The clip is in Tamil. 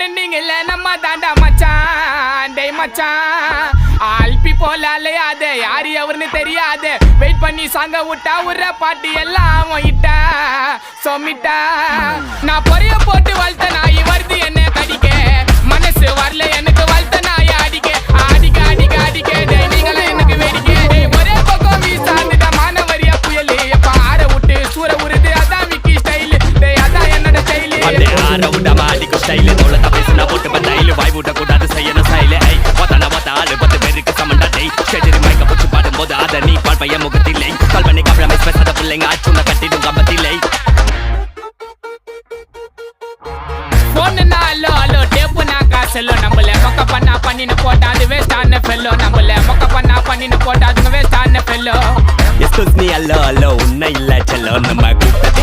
ட்ரெண்டிங்ல நம்ம தாண்டா மச்சான் டேய் மச்சான் ஆல்பி போலாலே அது யாரு எவருன்னு தெரியாது வெயிட் பண்ணி சாங்க விட்டா உர பாட்டி எல்லாம் இட்டா சொமிட்டா நான் பொரிய போட்டு வளர்த்த நாய் வருது என்ன கடிக்க மனசு வரல எனக்கு வளர்த்த நாய் அடிக்க அடிக்க அடிக்க அடிக்க டேய் நீங்களும் எனக்கு வேடிக்கை டேய் ஒரே பக்கம் வீசாந்துட்டா மானவரியா புயலு எப்ப ஆற விட்டு சூற உருது அதான் விக்கி ஸ்டைலு டேய் அதான் என்னோட ஸ்டைலு ஆற விட மாடிக்கு ஸ்டைலு தோளத்தை பேசுனா போட்டு பந்தாயிலு வாய் விட கூடாது செய்யணும் ஸ்டைலு ஐ ஒத்தன ஒத்த ஆளு 10 பேருக்கு சமண்டா டேய் ஷெஜரி மைக்க போட்டு பாடும்போது அத நீ பால் பையன் முகத்தில்லை கால் பண்ணி கப்ளமை பேசாத பிள்ளைங்க ஆச்சுன கட்டிடும் கம்பத்தில்லை போனுனா அல்லோ அல்லோ டேப்புனா காசல்லோ நம்மள மொக்க பண்ணா பண்ணின்னு போட்டா அது வேஸ்டான ஃபெல்லோ நம்மள மொக்க பண்ணா பண்ணின்னு போட்டா அது வேஸ்டான ஃபெல்லோ எஸ்கூஸ் மீ அல்லோ அல்லோ உன்னை இல்ல செல்லோ நம்ம கூப்பிட்ட